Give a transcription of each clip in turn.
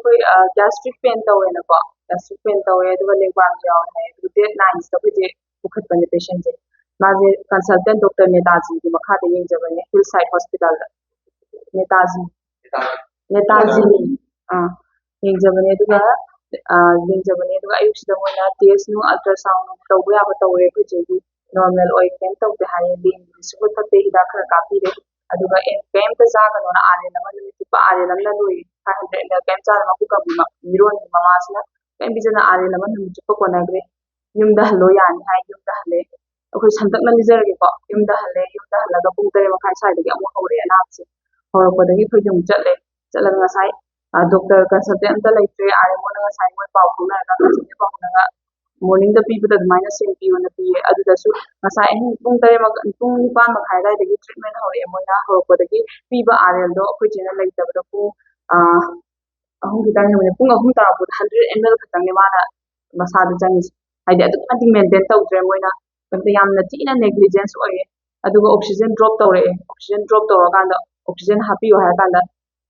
ꯑꯩꯈꯣꯏ gastric pain ꯇꯧꯋꯦꯅꯀꯣ gastric pain ꯇꯧꯋꯦ ꯑꯗꯨꯒ ꯂꯦꯡꯕꯥꯟꯁꯨ ꯌꯥꯎꯋꯦ ꯍꯥꯏ ꯑꯗꯨ ꯗꯦꯠ 9ꯁꯤꯗ ꯑꯩꯈꯣꯏꯁꯦ ꯄꯨꯈꯠꯄꯅꯦ ꯄꯦꯁꯦꯟꯁꯦ ꯃꯥꯁꯦ ꯀꯟꯁꯜꯇꯦꯟꯠ ꯗꯣꯛꯇꯔ ꯅꯦꯇꯥꯖꯤꯒꯤ ꯃꯈꯥꯗ ꯌꯦꯡꯖꯕꯅꯦ ꯍꯤꯜꯁꯥꯏꯗ ꯍꯣꯁꯄꯤꯇꯥꯜꯗ ꯅꯦꯇꯥꯖꯤꯅꯤ ꯌꯦꯡꯖꯕꯅꯦ ꯑꯗꯨꯒ ꯑꯌꯨꯛꯁꯤꯗ ꯃꯣꯏꯅ ꯇꯦꯁ ꯅꯨꯡ ꯑꯜꯇ꯭ꯔꯥꯁꯥꯎꯟ ꯇꯧꯕ ꯌꯥꯕ ꯇꯧꯔꯦ ꯑꯩꯈꯣꯏ ꯅꯣꯔꯃꯦꯜ ꯑꯣꯏ ꯀꯩꯝ ꯇꯧꯗꯦ ꯍꯥꯏꯌꯦ ꯂꯦꯡꯕꯁꯨ ꯐꯠꯇꯦ ꯍꯤꯗꯥꯛ ꯈꯔ ꯀꯥꯞꯄꯤꯔꯦ ꯑꯗꯨꯒ ꯀꯩꯝꯇ ꯆꯥꯒꯅꯣꯅ ꯑꯥꯔꯦꯜ ꯑꯃ ꯅꯨꯃꯤꯠ ꯆꯨꯞꯄ ꯑꯥꯔꯦꯜ ꯑꯃꯅ ꯂꯣꯏ 500 ml ꯀꯩꯝ ꯆꯥꯗꯅ ꯃꯀꯨꯀꯪꯕꯤ ꯃꯤꯔꯣꯟꯒꯤ ꯃꯃꯥꯁꯤꯅ ꯀꯩꯝ ꯄꯤꯖꯅ ꯑꯥꯔꯦꯜ ꯑꯃ ꯅꯨꯃꯤꯠ ꯆꯨꯞꯄ ꯀꯣꯟꯅꯈ꯭ꯔꯦ ꯌꯨꯝꯗ ꯍꯜꯂꯣ ꯌꯥꯅꯤ ꯍꯥꯏ ꯌꯨꯝꯗ ꯍꯜꯂꯦ ꯑꯩꯈꯣꯏ ꯁꯟꯇꯛꯅ ꯂꯤꯖꯔꯒꯦꯀꯣ ꯌꯨꯝꯗ ꯍꯜꯂꯒ ꯄꯨꯡ 3:30 ꯁ꯭ꯋꯥꯏꯗꯒꯤ ꯑꯃꯨꯛ ꯍꯧꯔꯦ ꯑꯅꯥꯕꯁꯦ ꯍꯧꯔꯛꯄꯗꯒꯤ ꯑꯩꯈꯣꯏꯁꯦ ꯑꯃꯨꯛ ꯆꯠꯂꯒ ꯉꯁꯥꯏ ꯗꯣꯛꯇꯔ ꯀꯟꯁꯜꯇꯦꯟꯠ ꯑꯝꯇ ꯂꯩꯇ꯭ꯔꯦ ꯑꯥꯔꯑꯦꯝꯑꯣꯅ ꯉꯁꯥꯏ ꯃꯣꯏ ꯄꯥꯎ ꯐꯥꯎꯅꯔꯒ ꯀꯟꯁꯜꯇꯦꯟꯠ ꯄꯥꯎ ꯐꯥꯎꯅꯔꯒ ꯃꯣꯔꯅꯤꯡꯗ ꯄꯤꯕꯗ ꯑꯗꯨꯃꯥꯏꯅ ꯁꯦꯝ ꯄꯤꯌꯣꯅ ꯄꯤꯌꯦ ꯑꯗꯨꯗꯁꯨ ꯉꯁꯥꯏ ꯑꯍꯤꯡ ꯄꯨꯡ 9:30 ꯑꯗꯨꯋꯥꯏꯗꯒꯤ ꯇ꯭ꯔꯤꯠꯃꯦꯟ ꯍꯧꯔꯛꯑꯦ ꯃꯣꯏꯅ ꯍꯧꯔꯛꯄꯗꯒꯤ ꯄꯤꯕ ꯑꯥꯔꯑꯦꯜꯗꯣ ꯑꯩꯈꯣꯏ ꯆꯦꯅ ꯂꯩꯇꯕꯗ ꯄꯨꯡ 3 ꯈꯤꯇꯪ ꯍꯦꯟꯕꯅꯦ ꯄꯨꯡ 3 ꯇꯥꯔꯛꯄꯗ 100 ml ꯈꯛꯇꯪꯅꯦ ꯃꯥꯅ ꯃꯁꯥꯗ ꯆꯪꯉꯤꯁꯦ ꯍꯥꯏꯗꯤ ꯑꯗꯨꯛꯀꯤ ꯃꯇꯤꯛ ꯃꯦꯟꯇꯦꯟ ꯇꯧꯗ꯭ꯔꯦ ꯃꯣꯏꯅ ꯌꯥꯝꯅ ꯊꯤꯅ ꯅꯦꯒ꯭ꯂꯤꯖꯦꯟꯁ ꯑꯣꯏꯌꯦ ꯑꯗꯨꯒ ꯑꯣꯛꯁꯤꯖꯦꯟ ꯗ꯭ꯔꯣꯞ ꯇꯧꯔꯛꯑꯦ ꯑꯣꯛꯁꯤꯖꯦꯟ ꯗ꯭ꯔꯣꯞ ꯇꯧꯔꯀꯥꯟꯗ ꯑꯣꯛꯁꯤꯖꯦꯟ ꯍꯥꯞꯄꯤꯌꯣ ꯍꯥꯏꯔꯀꯥꯟꯗ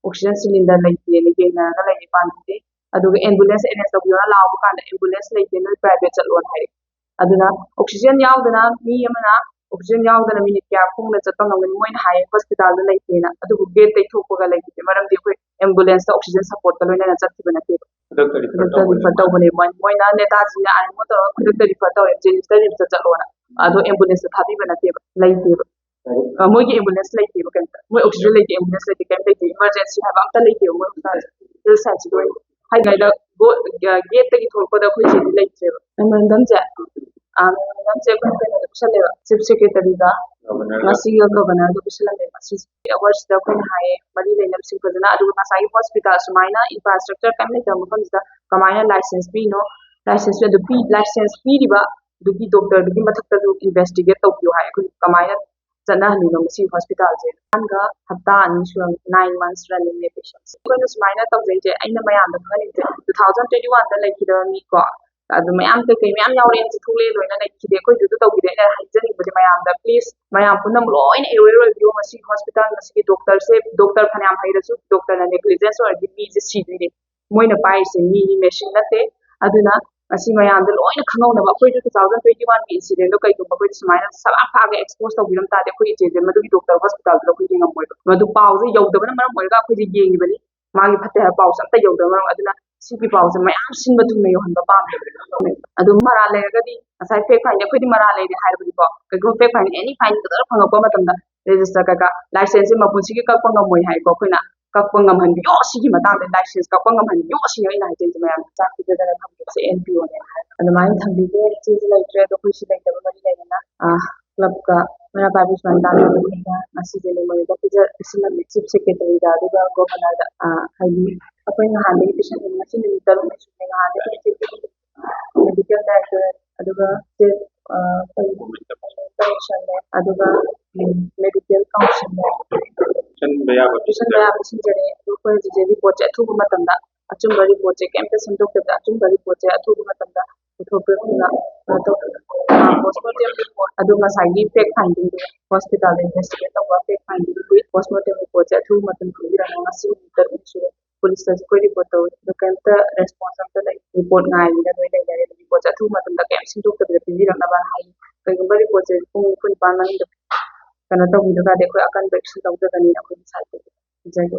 ꯑꯣꯛꯁꯤꯖꯦꯟ ꯁꯤꯂꯤꯟꯗꯔ ꯂꯩꯇꯦꯅ ꯌꯦꯡꯅꯔꯒ ꯂꯩꯔꯤ ꯄꯥꯟꯗꯦ ꯑꯗꯨꯒ ꯑꯦꯝꯕꯨꯂꯦꯟꯁ ꯑꯦꯔꯦꯟꯖ ꯇꯧꯕꯤꯌꯣꯅ ꯂꯥꯎꯕ ꯀꯥꯟꯗ ꯑꯦꯝꯕꯨꯂꯦꯟꯁ ꯂꯩꯇꯦ ꯅꯣꯏ ꯄ꯭ꯔꯥꯏꯚꯦꯠ ꯆꯠꯂꯣꯅ ꯍꯥꯏꯔꯛꯑꯦ ꯑꯗꯨꯅ ꯑꯣꯛꯁꯤꯖꯦꯟ ꯌꯥꯎꯗꯅ ꯃꯤ ꯑꯃꯅ ꯑꯣꯛꯁꯤꯖꯦꯟ ꯌꯥꯎꯗꯅ ꯃꯤꯅꯤꯠ ꯀꯌꯥ ꯈꯣꯡꯅ ꯆꯠꯄ ꯉꯝꯒꯅꯤ ꯃꯣꯏꯅ ꯍꯥꯏꯌꯦ ꯍꯣꯁꯄꯤꯇꯥꯜꯗ ꯂꯩꯇꯦꯅ ꯑꯗꯨꯕꯨ ꯒꯦꯠꯇꯩ ꯊꯣꯛꯄꯒ ꯂꯩꯇꯦ ꯃꯔꯝꯗꯤ ꯑꯩꯈꯣꯏ ꯑꯦꯝꯕꯨꯂꯦꯟꯁꯇ ꯑꯣꯛꯁꯤꯖꯦꯟ ꯁꯞꯄꯣꯔꯠꯀ ꯂꯣꯏꯅꯅ ꯆꯠꯈꯤꯕ ꯅꯠꯇꯦꯕ ꯈꯨꯗꯛꯇ ꯔꯤꯐꯔ ꯇꯧꯕꯅꯦ ꯃꯣꯏꯅ ꯅꯦꯇꯥꯖꯤꯅ ꯑꯥꯔꯑꯦꯝꯑꯣ ꯇꯧꯔꯒ ꯈꯨꯗꯛꯇ ꯔꯤꯐꯔ ꯇꯧꯔꯦ ꯖꯦꯅꯤꯝꯁꯇ ꯆꯠꯂꯣꯅ ꯑꯗꯣ ꯑꯦꯝꯕꯨꯂꯦꯟꯁꯇ ꯊꯥꯕꯤꯕ ꯅꯠꯇꯦꯕ ꯂꯩꯇꯦꯕ ꯃꯣꯏꯒꯤ ꯑꯦꯝꯕꯨꯂꯦꯟꯁ ꯂꯩꯇꯦꯕ ꯀꯩꯝꯇ ꯃꯣꯏ ꯑꯣꯛꯁꯤꯖꯦꯟ ꯂꯩꯇꯦ ꯑꯦꯝꯕꯨꯂꯦꯟꯁ ꯂꯩꯇꯦ ꯀꯩꯝ ꯂꯩꯇꯦ ꯏꯃꯥꯔꯖꯦꯟꯁꯤ ꯍꯥꯏꯕ ꯑꯝꯇ ꯂꯩꯇꯦꯕ ꯃꯣꯏ ꯍꯣꯁꯄꯤꯇꯥꯜꯁꯦ ꯍꯤꯜ ꯁꯥꯏꯗꯁꯤꯗ ꯑꯣꯏꯅ ꯍꯥꯏꯉꯩꯗ ꯒꯦꯠꯇꯒꯤ ꯊꯣꯛꯂꯛꯄꯗ ꯑꯩꯈꯣꯏ ꯁꯤꯗꯤ ꯂꯩꯇ꯭ꯔꯦꯕ ꯃꯦꯃꯣꯔꯦꯟꯗꯝꯁꯦ ꯑꯩꯈꯣꯏꯅ ꯀꯩꯅꯣꯗ ꯄꯤꯁꯜꯂꯦꯕ ꯆꯤꯐ ꯁꯦꯀ꯭ꯔꯦꯇꯔꯤꯒ ꯉꯁꯤꯒ ꯒꯚꯔꯅꯔꯒ ꯄꯤꯁꯜꯂꯝꯃꯦꯕ ꯁꯤꯁꯦ ꯑꯋꯥꯔꯁꯤꯗ ꯑꯩꯈꯣꯏꯅ ꯍꯥꯏꯌꯦ ꯃꯔꯤ ꯂꯩꯅꯕꯁꯤꯡ ꯐꯖꯅ ꯑꯗꯨꯒ ꯉꯁꯥꯏꯒꯤ ꯍꯣꯁꯄꯤꯇꯥꯜ ꯁꯨꯃꯥꯏꯅ ꯏꯟꯐ꯭ꯔꯥꯁꯇ꯭ꯔꯛꯆꯔ ꯀꯩꯝ ꯂꯩꯇꯕ ꯃꯐꯝꯁꯤꯗ ꯀꯃꯥꯏꯅ ꯂꯥꯏꯁꯦꯟꯁ ꯄꯤꯔꯤꯅꯣ ꯂꯥꯏꯁꯦꯟꯁ ꯄꯤꯔꯤꯕ ꯑꯗꯨꯒꯤ ꯗꯣꯛꯇꯔꯗꯨꯒꯤ ꯃꯊꯛꯇꯁꯨ ꯏꯟꯚꯦꯁꯇꯤꯒꯦꯠ ꯇꯧꯕꯤꯌꯨ ꯍꯥꯏ ꯑꯩꯈꯣꯏ ꯀꯃꯥꯏꯅ ꯆꯠꯅꯍꯜꯂꯤꯅꯣ ꯃꯁꯤ ꯍꯣꯁꯄꯤꯇꯥꯜꯁꯦ ꯑꯍꯥꯟꯕ ꯍꯞꯇꯥ 2 ꯁꯨꯔꯝꯃꯤ 9 months ꯔꯟꯅꯤꯡꯅꯦ ꯄꯦꯁꯦꯟꯁꯦ ꯑꯩꯈꯣꯏꯅ ꯁꯨꯃꯥꯏꯅ ꯇꯧꯖꯩꯁꯦ ꯑꯩꯅ ꯃꯌꯥꯝꯗ ꯈꯪꯍꯟꯅꯤꯡꯁꯦ 2021ꯗ ꯂꯩꯈꯤꯗꯕ ꯃꯤꯀꯣ ꯑꯗꯨ ꯃꯌꯥꯝ ꯀꯩꯀꯩ ꯃꯌꯥꯝ ꯌꯥꯎꯔꯛꯑꯦ ꯊꯣꯛꯂꯛꯑꯦ ꯂꯣꯏꯅ ꯂꯩꯈꯤꯗꯦ ꯑꯩꯈꯣꯏꯁꯨ ꯑꯗꯨ ꯇꯧꯈꯤꯗꯦ ꯑꯩꯅ ꯍꯥꯏꯖꯅꯤꯡꯕꯗꯤ ꯃꯌꯥꯝꯗ ꯄ꯭ꯂꯤꯖ ꯃꯌꯥꯝ ꯄꯨꯝꯅꯃꯛ ꯂꯣꯏꯅ ꯑꯦꯋꯦꯌꯔ ꯑꯣꯏꯕꯤꯌꯣ ꯃꯁꯤꯒꯤ ꯍꯣꯁꯄꯤꯇꯥꯜ ꯃꯁꯤꯒꯤ ꯗꯣꯛꯇꯔ ꯐꯅꯌꯥꯝ ꯍꯩꯔꯁꯨ ꯗꯣꯛꯇꯔꯅ ꯅꯦꯒ꯭ꯂꯤꯖꯦꯟꯁ ꯑꯣꯏꯔꯗꯤ ꯃꯤꯁꯦ ꯁꯤꯗꯣꯏꯅꯦ ꯃꯣꯏꯅ ꯄꯥꯏꯔꯤꯁꯦ ꯃꯤꯒꯤ ꯃꯦꯁꯤꯟ ꯅꯠꯇꯦ ꯑꯗꯨꯅ ꯃꯁꯤ ꯃꯌꯥꯝꯗ ꯂꯣꯏꯅ ꯈꯪꯍꯧꯅꯕ ꯑꯩꯈꯣꯏꯁꯨ 2021ꯒꯤ ꯏꯟꯁꯤꯗꯦꯟꯗꯣ ꯀꯩꯒꯨꯝꯕ ꯑꯩꯈꯣꯏ ꯁꯨꯃꯥꯏꯅ ꯁꯂꯥꯛ ꯐꯥꯒ ꯑꯦꯛꯁꯄꯣꯖ ꯇꯧꯕꯤꯔꯝ ꯇꯥꯔꯗꯤ ꯑꯩꯈꯣꯏ ꯏꯆꯦꯁꯦ ꯃꯗꯨꯒꯤ ꯗꯣꯛꯇꯔ ꯍꯣꯁꯄꯤꯇꯥꯜꯗꯨꯗ ꯑꯩꯈꯣꯏ ꯌꯦꯡꯉꯝꯃꯣꯏꯕ ꯃꯗꯨ ꯄꯥꯎꯁꯦ ꯌꯧꯗꯕꯅ ꯃꯔꯝ ꯑꯣꯏꯔꯒ ꯑꯩꯈꯣꯏꯁꯦ ꯌꯦꯡꯉꯤꯕꯅꯤ ꯃꯥꯒꯤ ꯐꯠꯇꯦ ꯍꯥꯏꯕ ꯄꯥꯎꯁꯦ ꯑꯝꯇ ꯌꯧꯗꯕ ꯃꯔꯝ ꯑꯗꯨꯅ ꯁꯤꯒꯤ ꯄꯥꯎꯁꯦ ꯃꯌꯥꯝ ꯁꯤꯟꯕ ꯊꯨꯡꯅ ꯌꯧꯍꯟꯕ ꯄꯥꯝꯃꯦ ꯑꯗꯨ ꯃꯔꯥꯜ ꯂꯩꯔꯒꯗꯤ ꯉꯁꯥꯏ ꯐꯦꯛ ꯐꯥꯏꯟ ꯑꯩꯈꯣꯏꯗꯤ ꯃꯔꯥꯜ ꯂꯩꯔꯦ ꯍꯥꯏꯔꯕꯗꯤꯀꯣ ꯀꯩꯒꯨꯝꯕ ꯐꯦꯛ ꯐꯥꯏꯟ ꯑꯦꯅꯤ ꯐꯥꯏꯟ ꯈꯛꯇ ꯐꯪꯉꯛꯄ ꯃꯇꯝꯗ ꯔꯦꯖꯤꯁꯇꯔ ꯀꯩꯀꯥ ꯂꯥꯏꯁꯦꯟꯁꯁꯦ ꯃꯄꯨꯟꯁꯤꯒꯤ ꯀꯛꯄ ꯉꯝꯃꯣꯏ ꯍꯥꯏꯀꯣ ꯑꯩꯈꯣꯏꯅ ꯀꯛꯄ ꯉꯝꯍꯟꯕꯤꯌꯣ ꯁꯤꯒꯤ ꯃꯇꯥꯡꯗ ꯂꯥꯏꯁꯦꯟꯁ ꯀꯛꯄ ꯉꯝꯍꯟꯕꯤꯌꯣ ꯁꯤꯅꯤ ꯑꯩꯅ ꯍꯥꯏꯖꯩꯁꯦ ꯃꯌꯥꯝ ꯆꯥꯛ ꯄꯤꯖꯗꯅ ꯊꯝꯕꯤꯕꯁꯦ NPOꯅꯦ ꯑꯗꯨꯃꯥꯏꯅ ꯊꯝꯕꯤꯒꯦ ꯏꯆꯦꯁꯨ ꯂꯩꯇ꯭ꯔꯦ ꯑꯗꯣ ꯑꯩꯈꯣꯏ ꯁꯤ ꯂꯩꯇꯕ ꯃꯔꯤ ꯂꯩꯅꯅ ꯀ꯭ꯂꯕꯀ ꯃꯩꯔꯥ ꯄꯥꯏꯕꯤ ꯁꯨꯃꯥꯏꯅ ꯇꯥꯟꯅꯕꯅꯤꯅ ꯉꯁꯤꯁꯦ ꯅꯣꯡꯃꯗ ꯄꯤꯁꯤꯜꯂꯝꯃꯤ ꯆꯤꯐ ꯁꯦꯀ꯭ꯔꯦꯇꯔꯤꯗ ꯑꯗꯨꯒ ꯒꯣꯚꯔꯅꯔꯗ ꯍꯥꯏꯗꯤ ꯑꯩꯈꯣꯏ ꯅꯍꯥꯟꯗꯒꯤ ꯄꯤꯁꯤꯜꯂꯤ ꯉꯁꯤ ꯅꯨꯃꯤꯠ 5 ꯁꯨꯔꯦ ꯅꯍꯥꯟꯗꯒꯤ ꯃꯦꯗꯤꯀꯦꯜ ꯗꯥꯏꯔꯦꯛꯇꯔ ꯑꯗꯨꯒ ꯀꯃꯤꯁꯟꯅꯦ ꯑꯗꯨꯒ ꯃꯦꯗꯤꯀꯦꯜ ꯀꯥꯎꯟꯁꯤꯜꯅꯦ ꯄꯤꯁꯟꯕ ꯌꯥꯕ ꯄꯤꯁꯤꯟꯖꯔꯦ ꯑꯗꯨ ꯑꯩꯈꯣꯏ ꯍꯧꯖꯤꯛꯁꯦ ꯔꯤꯄꯣꯔꯠꯁꯦ ꯑꯊꯨꯕ ꯃꯇꯝꯗ ꯑꯆꯨꯝꯕ ꯔꯤꯄꯣꯔꯠꯁꯦ ꯀꯩꯝꯇ ꯁꯦꯝꯗꯣꯛꯇꯕꯤꯗ ꯑꯆꯨꯝꯕ ꯔꯤꯄꯣꯔꯠꯁꯦ ꯑꯊꯨꯕ ꯃꯇꯝꯗ ꯄꯨꯊꯣꯛꯄꯤꯔꯛꯅꯕ ꯄꯣꯁꯃꯣꯔꯇꯦꯝ ꯔꯤꯄꯣꯔꯠ ꯑꯗꯨ ꯉꯁꯥꯏꯒꯤ ꯐꯦꯛ ꯐꯥꯏꯟꯗꯤꯡꯗꯨ ꯍꯣꯁꯄꯤꯇꯥꯜꯗ ꯏꯟꯚꯦꯁꯇꯤꯒꯦꯠ ꯇꯧꯕ ꯐꯦꯛ ꯐꯥꯏꯟꯗꯤꯡꯗꯨꯒꯤ ꯄꯣꯁꯃꯣꯔꯇꯦꯝ ꯔꯤꯄꯣꯔꯠꯁꯦ ꯑꯊꯨꯕ ꯃꯇꯝꯗ ꯄꯤꯕꯤꯔꯛꯅꯕ ꯉꯁꯤ ꯅꯨꯃꯤꯠ 5 ꯁꯨꯔꯦ ꯄꯨꯂꯤꯁꯇꯁꯨ ꯑꯩꯈꯣꯏ ꯔꯤꯄꯣꯔꯠ ꯇꯧꯋꯤ ꯑꯗꯨ ꯀꯩꯝꯇ ꯔꯦꯁꯄꯣꯟꯁ ꯑꯝꯇ ꯂꯩ ꯔꯤꯄꯣꯔꯠ ꯉꯥꯏꯔꯤꯅ ꯂꯣꯏ ꯂꯩꯅꯔꯦ ꯔꯤꯄꯣꯔꯠꯁꯦ ꯑꯊꯨꯕ ꯃꯇꯝꯗ ꯀꯩꯝ ꯁꯤꯟꯗꯣꯛꯇꯕꯤꯗ ꯄꯤꯕꯤꯔꯛꯅꯕ ꯍꯥꯏ ꯀꯩꯒꯨꯝꯕ ꯔꯤꯄꯣꯔꯠꯁꯦ ꯄꯨꯡ 9 ꯃꯅꯨꯡꯗ ꯀꯩꯅꯣ ꯇꯧꯕꯤꯗ꯭ꯔꯒꯗꯤ ꯑꯩꯈꯣꯏ ꯑꯀꯟꯕ ꯑꯦꯛꯁꯟ ꯂꯧꯖꯒꯅꯤꯅ ꯑꯩꯈꯣꯏꯒꯤ ꯁꯥꯏꯠꯇꯒꯤ ꯄꯤꯖꯒꯦ